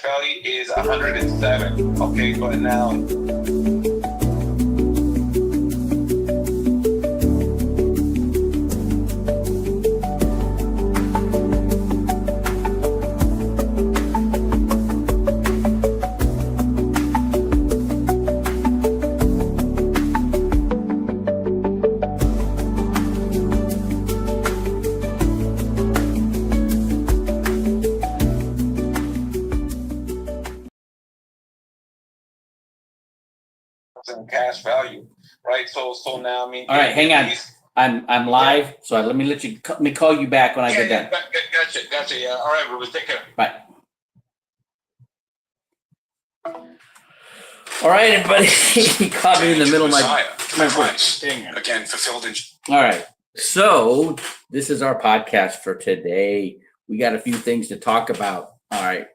value is 107. Okay, but now in cash value, right? So now I mean. All right, hang on. I'm live, so let me call you back when I get done. Gotcha. Yeah. All right, Ruben, take care. Bye. All right, everybody. He caught me in the middle of my price. Again, fulfilled in. All right. So this is our podcast for today. We got a few things to talk about. All right.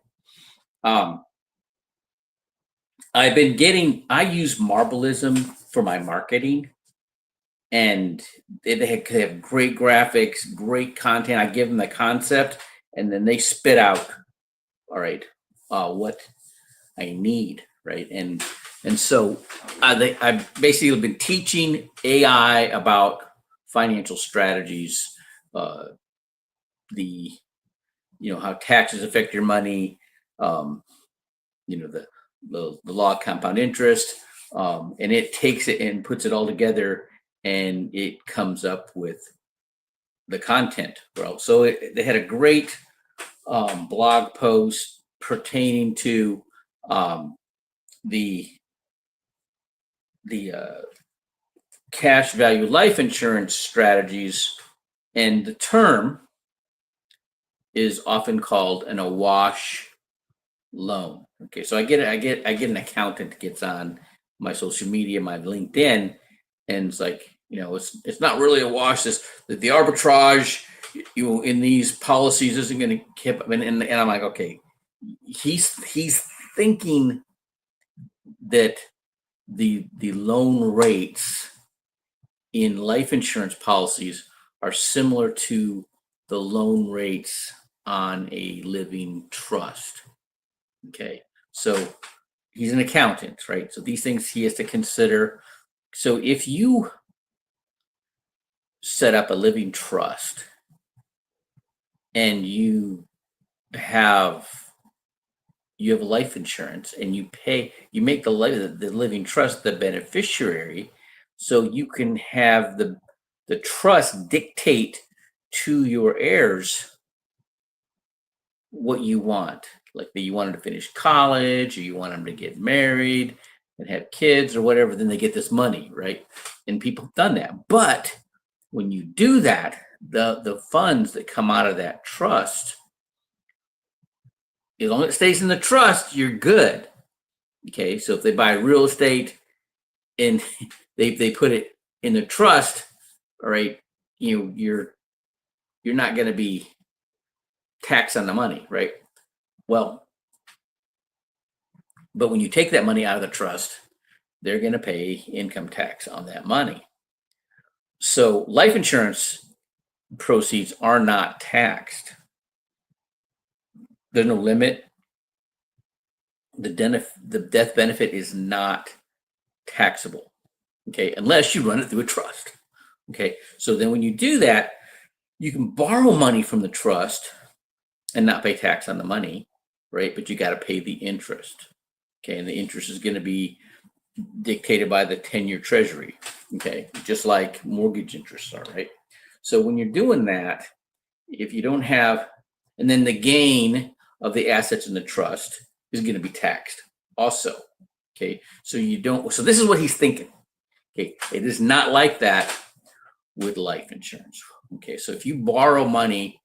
I use Marbleism for my marketing, and they have great graphics, great content. I give them the concept, and then they spit out, all right, what I need, right? And so I basically been teaching AI about financial strategies, how taxes affect your money, the law of compound interest, and it takes it and puts it all together, and it comes up with the content. Well, so they had a great blog post pertaining to the cash value life insurance strategies, and the term is often called an Awash loan. Okay, so I get an accountant that gets on my social media, my LinkedIn, and it's like, it's not really a wash. That the arbitrage, in these policies isn't going to keep. And I'm like, okay, he's thinking that the loan rates in life insurance policies are similar to the loan rates on a living trust. Okay, so he's an accountant, right? So these things he has to consider. So if you set up a living trust and you have life insurance, and you make the living trust the beneficiary, so you can have the trust dictate to your heirs what you want. Like that you want them to finish college, or you want them to get married and have kids or whatever, then they get this money, right? And people have done that. But when you do that, the funds that come out of that trust, as long as it stays in the trust, you're good. Okay, so if they buy real estate and they put it in the trust, all right, you're not going to be taxed on the money, right? Well, but when you take that money out of the trust, they're going to pay income tax on that money. So life insurance proceeds are not taxed. There's no limit. The death benefit is not taxable, okay, unless you run it through a trust. Okay, so then when you do that, you can borrow money from the trust and not pay tax on the money, right? But you got to pay the interest. Okay, and the interest is going to be dictated by the 10-year treasury. Okay, just like mortgage interests are, right? So when you're doing that, if you don't have, and then the gain of the assets in the trust is going to be taxed also. Okay, so this is what he's thinking. Okay, it is not like that with life insurance. Okay, so if you borrow money,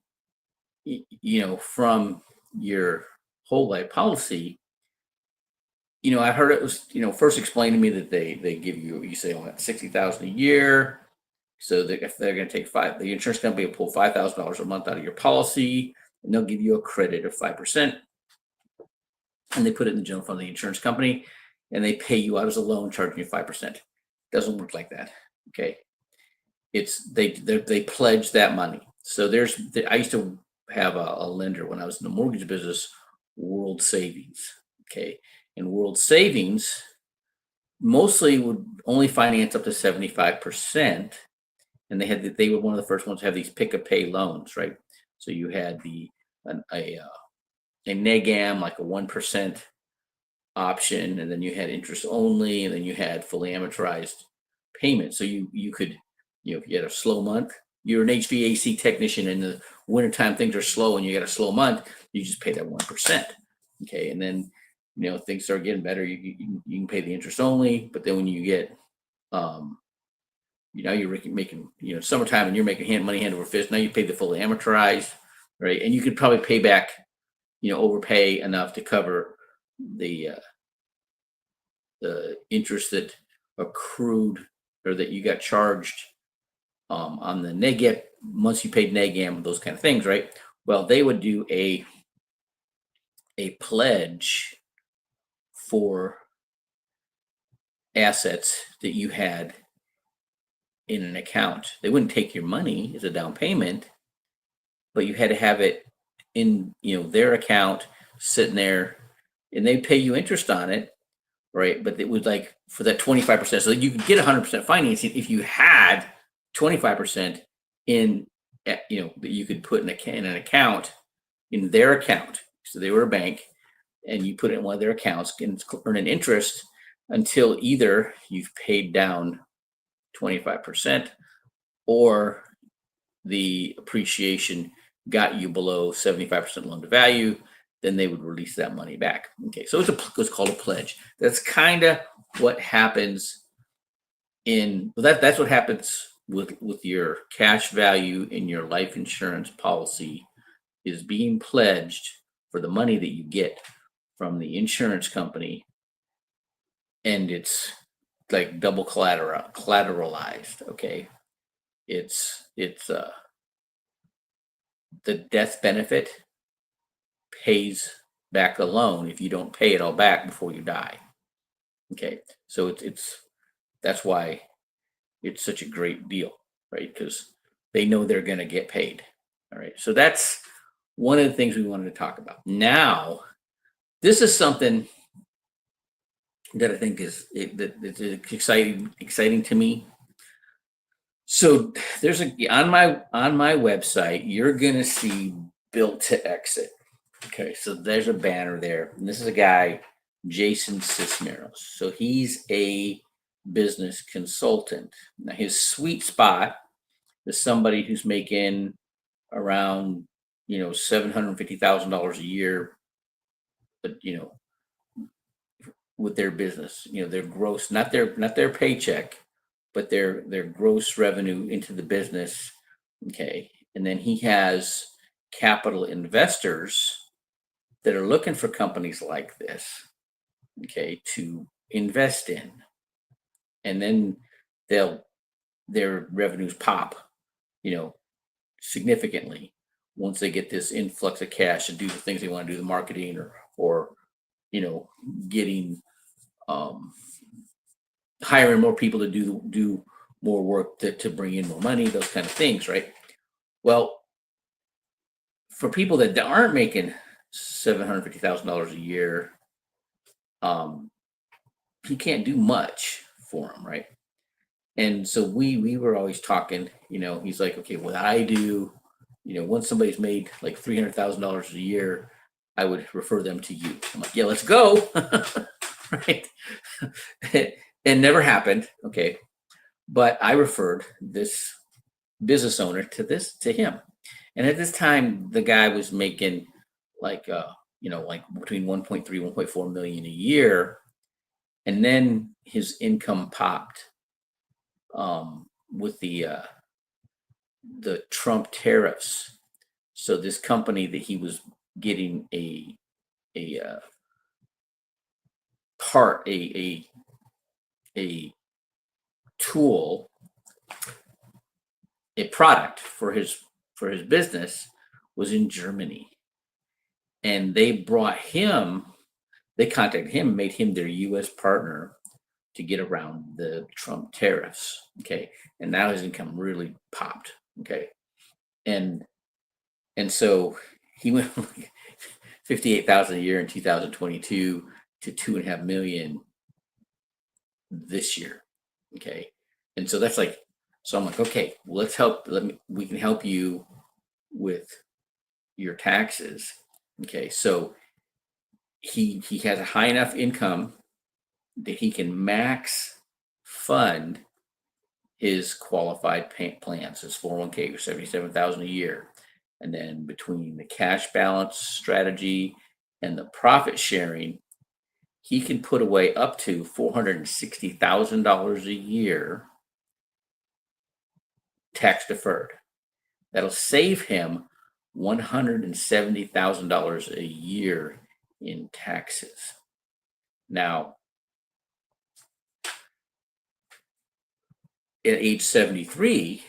from your whole life policy, I heard it was, first explained to me that they give you say, $60,000 a year. So that if they're going to take the insurance company will pull $5,000 a month out of your policy, and they'll give you a credit of 5%. And they put it in the general fund of the insurance company, and they pay you out as a loan, charging you 5%. Doesn't work like that. Okay. They pledge that money. So I used to have a lender when I was in the mortgage business World Savings. Okay. And World Savings mostly would only finance up to 75%. And they were one of the first ones to have these pick a pay loans, right? So you had a negam, like a 1% option, and then you had interest only, and then you had fully amortized payment. So you could, if you had a slow month, you're an HVAC technician in the wintertime, things are slow and you got a slow month, you just pay that 1%. Okay. And then, things start getting better. You can pay the interest only, but then when you get, you're making, summertime and you're making money hand over fist. Now you pay the fully amortized, right? And you could probably pay back, overpay enough to cover the interest that accrued or that you got charged on the negam once you paid negam, those kind of things, right? Well, they would do a pledge for assets that you had in an account. They wouldn't take your money as a down payment, but you had to have it in their account sitting there, and they pay you interest on it, right? But it was like for that 25%, so you could get 100% financing if you had 25% in, that you could put in an account in their account. So they were a bank, and you put it in one of their accounts and earn an interest until either you've paid down 25% or the appreciation got you below 75% loan to value, then they would release that money back. Okay, so it's called a pledge. That's kind of what happens that's what happens with your cash value in your life insurance policy, is being pledged for the money that you get from the insurance company, and it's like double collateralized. Okay, it's the death benefit pays back the loan if you don't pay it all back before you die. Okay, so that's why it's such a great deal, right? Because they know they're going to get paid. All right, so that's one of the things we wanted to talk about. Now, this is something that I think is exciting to me. So there's on my website, you're gonna see built to exit. Okay, so there's a banner there, and this is a guy, Jason Cisneros. So he's a business consultant. Now his sweet spot is somebody who's making around $750,000 a year, but with their business, their gross, not their paycheck, but their gross revenue into the business. Okay, and then he has capital investors that are looking for companies like this, okay, to invest in, and then their revenues pop, significantly once they get this influx of cash to do the things they want to do, the marketing or getting hiring more people to do more work to bring in more money, those kind of things, right? Well, for people that aren't making $750,000 a year, he can't do much for them, right? And so we were always talking, he's like, okay, what I do, once somebody's made like $300,000 a year, I would refer them to you. I'm like, yeah, let's go. Right. It never happened. Okay. But I referred this business owner to him. And at this time, the guy was making like between 1.3, 1.4 million a year. And then his income popped with the Trump tariffs. So this company that he was getting a tool, a product for his business, was in Germany, and they contacted him, made him their U.S. partner to get around the Trump tariffs. Okay, and now his income really popped. Okay, and so he went. $58,000 a year in 2022 to $2.5 million this year. Okay. And so that's like, so I'm like, okay, well, we can help you with your taxes. Okay. So he has a high enough income that he can max fund his qualified plans, his 401k for $77,000 a year. And then between the cash balance strategy and the profit sharing, he can put away up to $460,000 a year tax deferred. That'll save him $170,000 a year in taxes. Now, at age 73,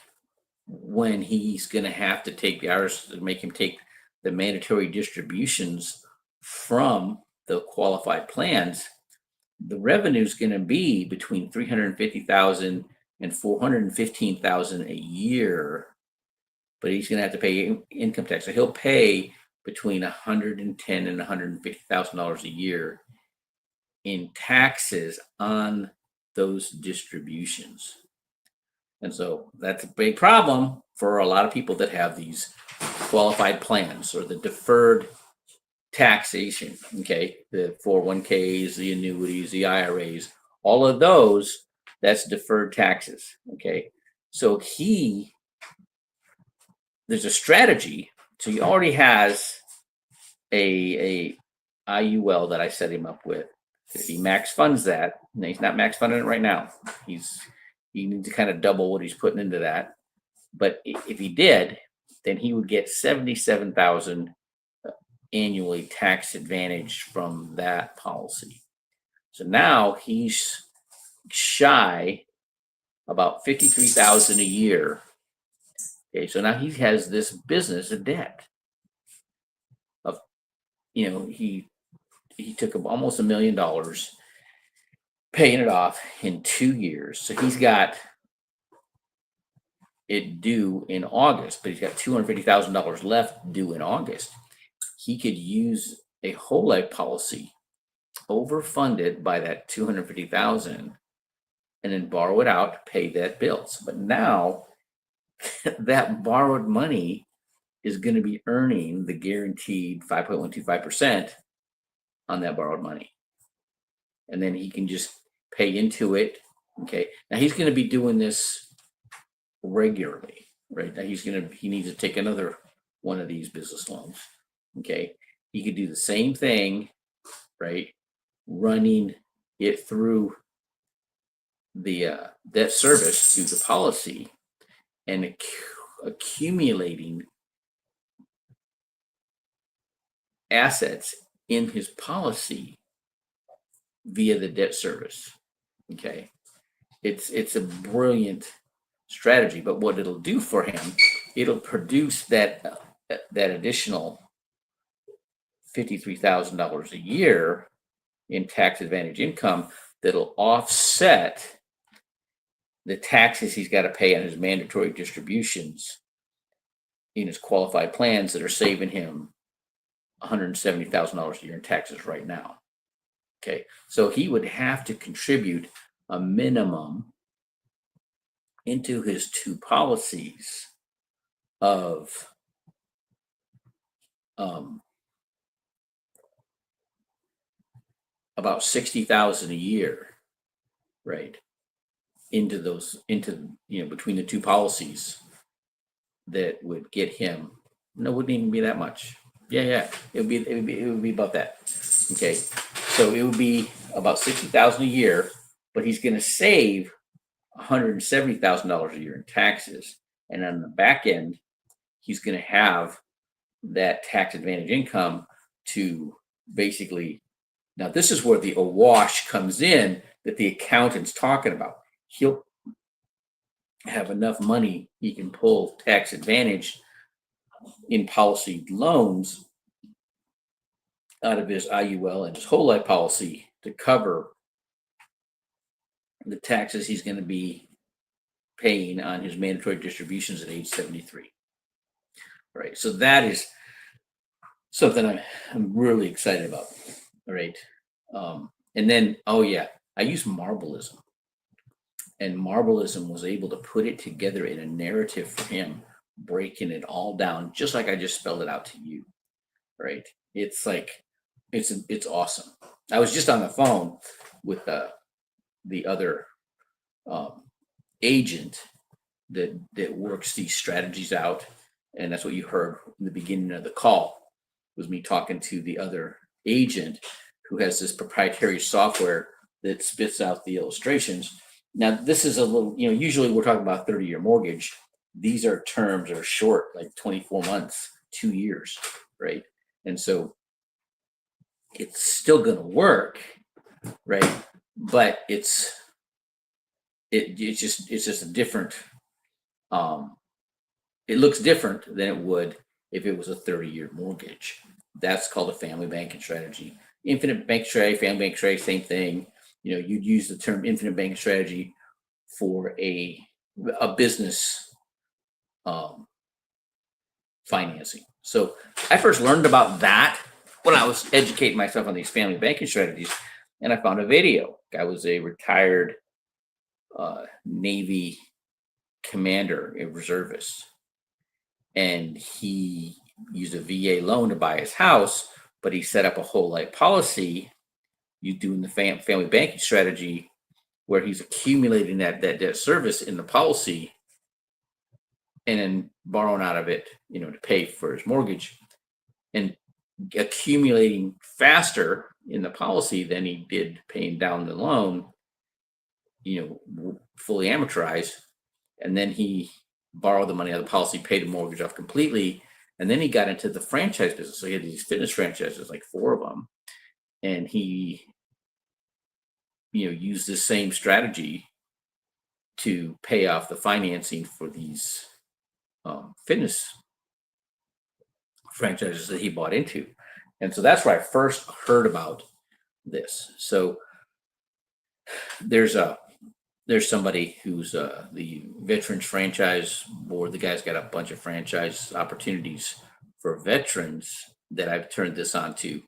when he's going to have to take the IRS to make him take the mandatory distributions from the qualified plans, the revenue is going to be between $350,000 and $415,000 a year, but he's going to have to pay income tax. So he'll pay between $110,000 and $150,000 a year in taxes on those distributions. And so that's a big problem for a lot of people that have these qualified plans or the deferred taxation. Okay, the 401ks, the annuities, the IRAs, all of those, that's deferred taxes. Okay, so there's a strategy. So he already has a IUL that I set him up with. If he max funds that, and he's not max funding it right now. He needs to kind of double what he's putting into that. But if he did, then he would get $77,000 annually tax advantage from that policy. So now he's shy about $53,000 a year. Okay, so now he has this business of debt of, he took almost $1 million, paying it off in 2 years. So he's got it due in August, but he's got $250,000 left due in August. He could use a whole life policy overfunded by that $250,000 and then borrow it out to pay that bills. But now that borrowed money is going to be earning the guaranteed 5.125% on that borrowed money. And then he can just pay into it. Okay. Now he's going to be doing this regularly, right? Now he needs to take another one of these business loans. Okay. He could do the same thing, right? Running it through the debt service through the policy and accumulating assets in his policy via the debt service. Okay. It's a brilliant strategy, but what it'll do for him, it'll produce that additional $53,000 a year in tax advantage income that'll offset the taxes he's got to pay on his mandatory distributions in his qualified plans that are saving him $170,000 a year in taxes right now. Okay, so he would have to contribute a minimum into his two policies of about $60,000 a year, right? Into between the two policies that would get him. No, it wouldn't even be that much. Yeah, it would be about that. Okay, so it would be about $60,000 a year, but he's going to save $170,000 a year in taxes, and on the back end, he's going to have that tax advantage income to basically. Now, this is where the awash comes in that the accountant's talking about. He'll have enough money he can pull tax advantage in policy loans out of his IUL and his whole life policy to cover the taxes he's going to be paying on his mandatory distributions at age 73. Right. So something I'm really excited about. All right. And then, oh yeah, I use Marbleism. And Marbleism was able to put it together in a narrative for him, breaking it all down, just like I just spelled it out to you. Right. It's like, it's awesome. I was just on the phone with the other um, agent that works these strategies out, and that's what you heard in the beginning of the call, was me talking to the other agent who has this proprietary software that spits out the illustrations. Now, this is a little, usually we're talking about 30-year mortgage. These are terms are short, like 24 months, 2 years, right? And so it's still going to work, right? But it's just a different. It looks different than it would if it was a 30-year mortgage. That's called a family banking strategy. Infinite bank strategy, family bank strategy, same thing. You'd use the term infinite banking strategy for a business financing. So I first learned about that when I was educating myself on these family banking strategies, and I found a video. Guy was a retired Navy commander, a reservist, and he used a VA loan to buy his house, but he set up a whole life policy. You doing the family banking strategy where he's accumulating that debt service in the policy and then borrowing out of it, to pay for his mortgage, and accumulating faster in the policy than he did paying down the loan, fully amortized. And then he borrowed the money out of the policy, paid the mortgage off completely. And then he got into the franchise business. So he had these fitness franchises, like 4 of them. And he, used the same strategy to pay off the financing for these fitness franchises that he bought into. And so that's where I first heard about this. So there's somebody who's the Veterans Franchise Board. The guy's got a bunch of franchise opportunities for veterans that I've turned this on to,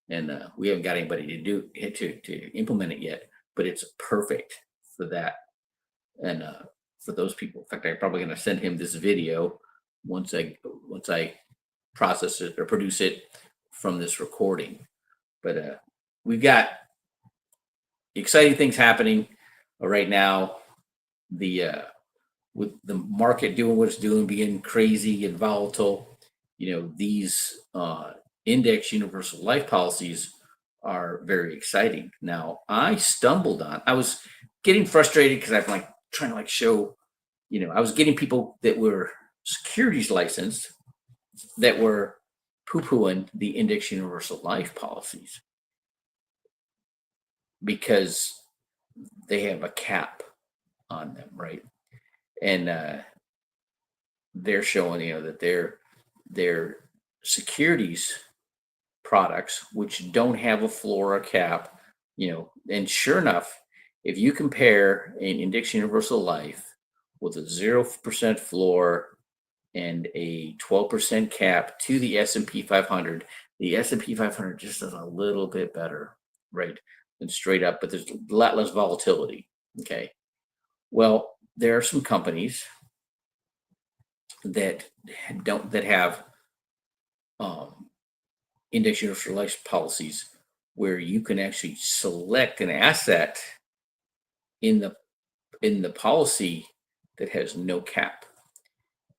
and we haven't got anybody to implement it yet. But it's perfect for that, and for those people. In fact, I'm probably going to send him this video once I process it or produce it from this recording. But we've got exciting things happening right now. With the market doing what it's doing, being crazy and volatile, these index universal life policies are very exciting. Now, I was getting frustrated because I'm like trying to show, I was getting people that were securities licensed that were poo-pooing the index universal life policies because they have a cap on them, right? And they're showing, that their securities products, which don't have a floor or cap, and sure enough, if you compare an index universal life with a 0% floor and a 12% cap to the S&P 500, the S&P 500 just does a little bit better, right, than straight up, but there's a lot less volatility. Okay. Well, there are some companies that have index universal life policies where you can actually select an asset in the policy that has no cap,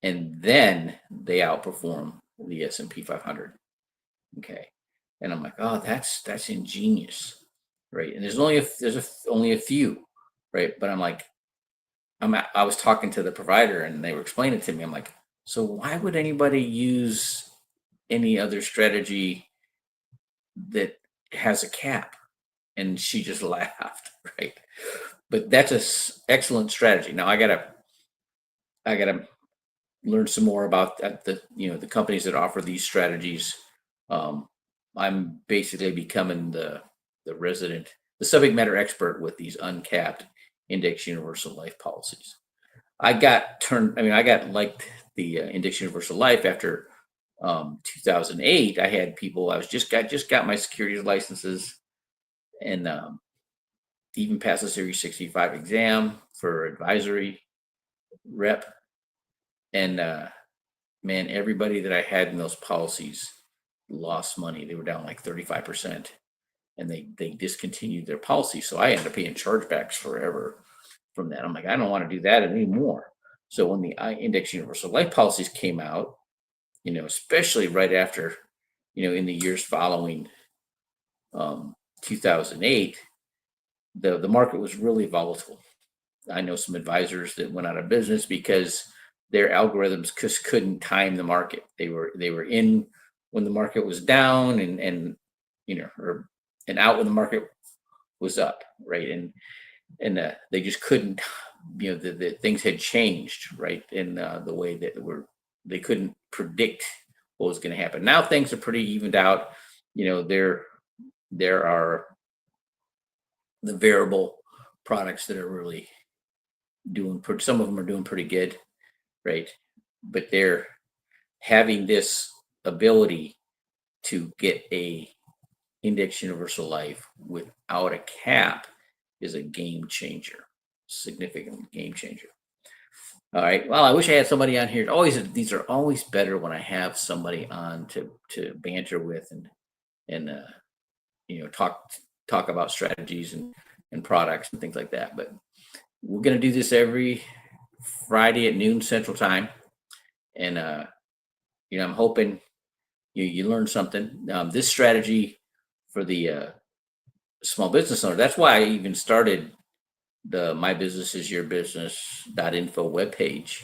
and then they outperform the S&P 500. Okay, and I'm like, oh, that's ingenious, right? And there's only a few, right? But I'm like, I was talking to the provider and they were explaining to me. I'm like, so why would anybody use any other strategy that has a cap? And she just laughed, right? But that's an excellent strategy. Now I gotta learn some more about the companies that offer these strategies. I'm basically becoming the subject matter expert with these uncapped index universal life policies. I got liked the index universal life after 2008, I had people. I just got my securities licenses, and even passed the Series 65 exam for advisory rep. And man, everybody that I had in those policies lost money. They were down like 35%, and they discontinued their policy. So I ended up paying chargebacks forever from that. I'm like, I don't want to do that anymore. So when the index universal life policies came out, especially right after, in the years following 2008, the market was really volatile. I know some advisors that went out of business because their algorithms just couldn't time the market. They were in when the market was down, or and out when the market was up, right? And they just couldn't. The things had changed, right, in the way that they couldn't predict what was going to happen. Now things are pretty evened out. There are the variable products that are really doing. Some of them are doing pretty good, right? But they're having this ability to get a index universal life without a cap is a game changer, significant game changer. All right. Well, I wish I had somebody on here. These are always better when I have somebody on to banter with and talk about strategies and products and things like that. But we're gonna do this every Friday at noon Central Time, and I'm hoping you learn something. This strategy for the small business owner. That's why I even started the My Business Is Your Business.info webpage.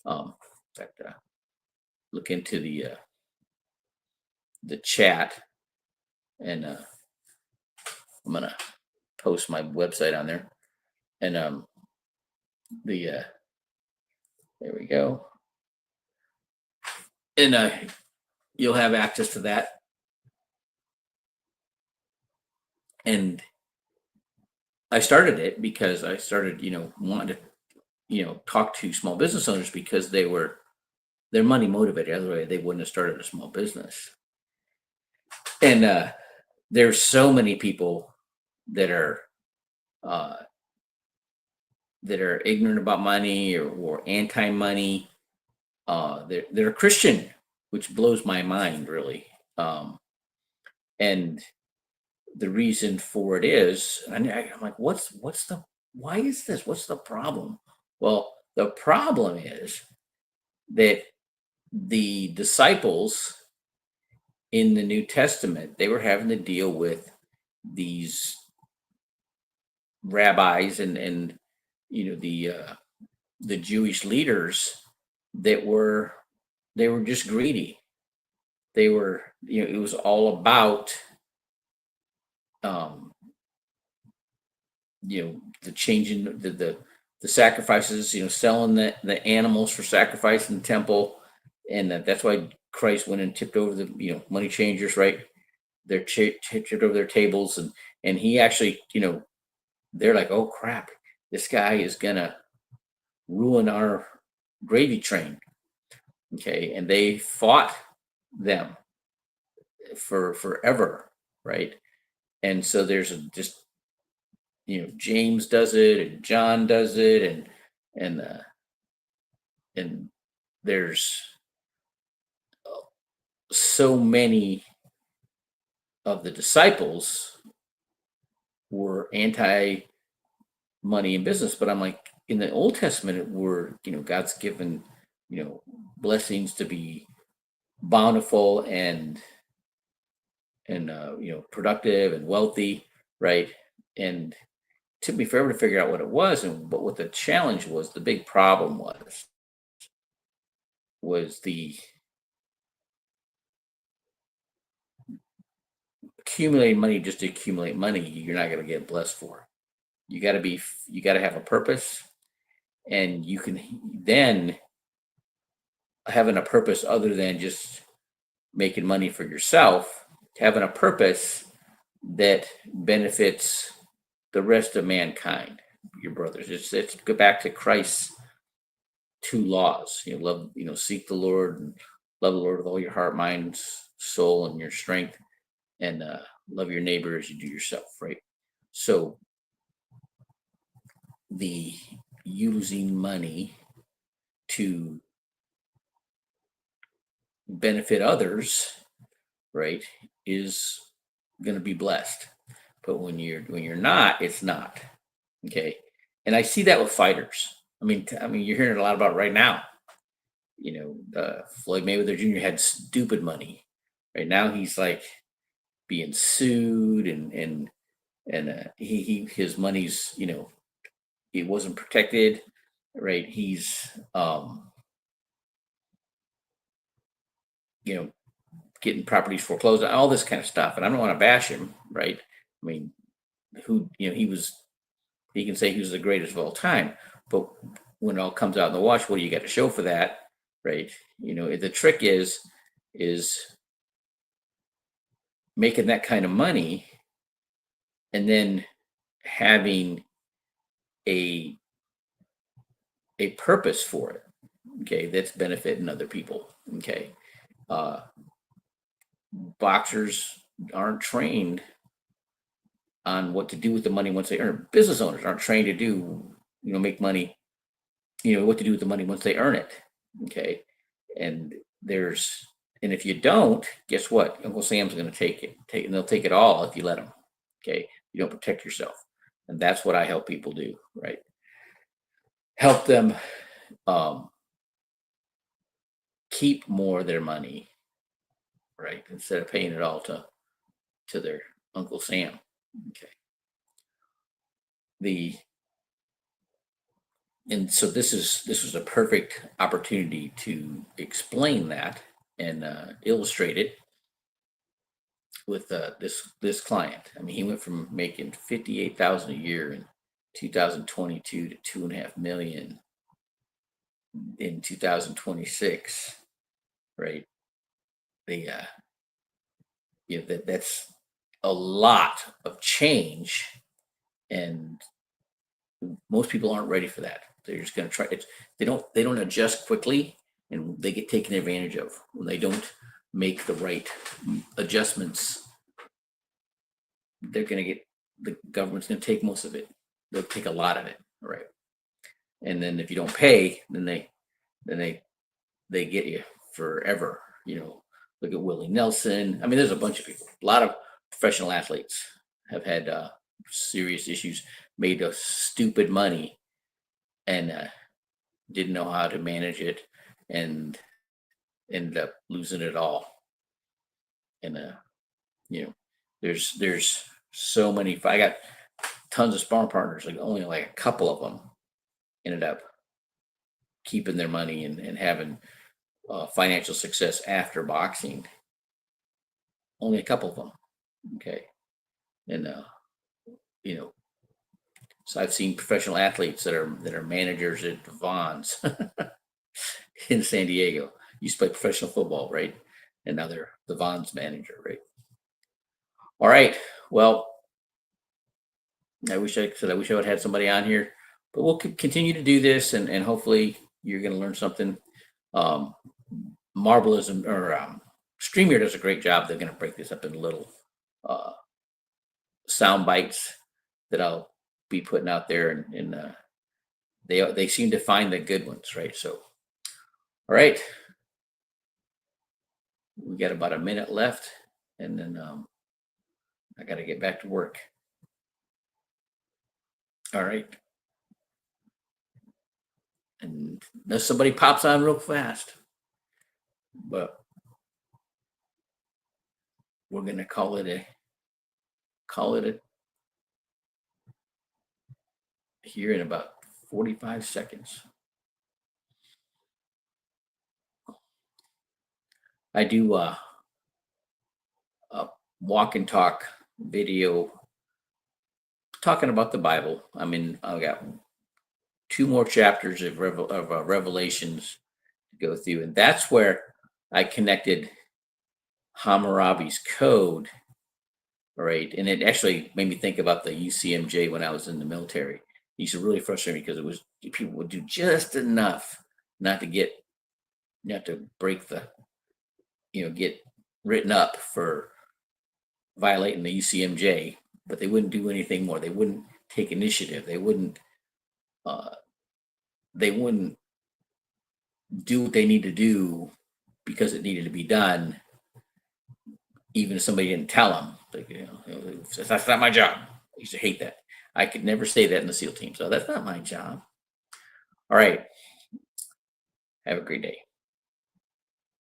In fact, look into the chat, and I'm gonna post my website on there, and there we go, and you'll have access to that. And I started it because I started, wanting to, talk to small business owners because they're money motivated. Otherwise, they wouldn't have started a small business. And there's so many people that are ignorant about money or anti-money. They're Christian, which blows my mind, really. And the reason for it is, and I'm like, why is this? What's the problem? Well, the problem is that the disciples in the New Testament, they were having to deal with these rabbis and the Jewish leaders they were just greedy. They were, it was all about the changing the sacrifices, selling the animals for sacrifice in the temple, and that's why Christ went and tipped over the money changers, right? They're tipped over their tables, and he actually, they're like, oh crap, this guy is gonna ruin our gravy train. Okay, and they fought them for forever, right? And so there's just James does it and John does it, and there's so many of the disciples were anti money and business. But I'm like, in the Old Testament, God's given blessings to be bountiful and productive and wealthy, right? And it took me forever to figure out what it was, but what the challenge was, the big problem was the accumulating money just to accumulate money. You're not going to get blessed for. You got to have a purpose, and you can then having a purpose other than just making money for yourself, having a purpose that benefits the rest of mankind, your brothers. It's go back to Christ's two laws. Love, seek the Lord and love the Lord with all your heart, mind, soul, and your strength, and love your neighbor as you do yourself, right? So the using money to benefit others, right, is going to be blessed. But when you're not, it's not. Okay. And I see that with fighters. I mean, you're hearing a lot about it right now. Floyd Mayweather Jr. had stupid money. Right now, he's like being sued, and his money's, it wasn't protected. Right. He's you know getting properties foreclosed, all this kind of stuff. And I don't want to bash him. Right. I mean, he can say he was the greatest of all time, but when it all comes out in the wash, what do you got to show for that? Right. The trick is making that kind of money and then having a purpose for it. Okay. That's benefiting other people. Okay. Boxers aren't trained on what to do with the money once they earn it. Business owners aren't trained to do, make money, what to do with the money once they earn it. Okay. And if you don't, guess what? Uncle Sam's going to take it. And they'll take it all if you let them. Okay. You don't protect yourself. And that's what I help people do, right? Help them keep more of their money, right? Instead of paying it all to their Uncle Sam. Okay. And so this was a perfect opportunity to explain that and illustrate it with this client. I mean, he went from making 58,000 a year in 2022 to 2.5 million in 2026, right? That's a lot of change, and most people aren't ready for that. They're just going to try it. They don't adjust quickly, and they get taken advantage of when they don't make the right adjustments. The government's going to take most of it. They'll take a lot of it, right? And then if you don't pay, then they get you forever. Look at Willie Nelson. I mean, there's a bunch of people. A lot of professional athletes have had serious issues, made stupid money, and didn't know how to manage it, and ended up losing it all. And there's so many. I got tons of sparring partners. Like only like a couple of them ended up keeping their money and having financial success after boxing. Only a couple of them. Okay. And so I've seen professional athletes that are managers at Vaughn's in San Diego. Used to play professional football, right? And now they're the Vaughn's manager, right? All right. Well, I wish I would have had somebody on here, but we'll continue to do this, and hopefully you're going to learn something. Marbleism or StreamYard does a great job. They're going to break this up into little sound bites that I'll be putting out there, and they seem to find the good ones, right? So, all right, we got about a minute left, and then I got to get back to work. All right, and unless somebody pops on real fast, but we're gonna call it a here in about 45 seconds. I do a walk and talk video talking about the Bible. I mean, I've got 2 more chapters of Revelations to go through, and that's where I connected Hammurabi's code, right? And it actually made me think about the UCMJ when I was in the military. It used to really frustrate me because people would do just enough not to break the get written up for violating the UCMJ, but they wouldn't do anything more. They wouldn't take initiative. They wouldn't do what they need to do because it needed to be done, even if somebody didn't tell them. Like, that's not my job. I used to hate that. I could never say that in the SEAL team. So that's not my job. All right. Have a great day.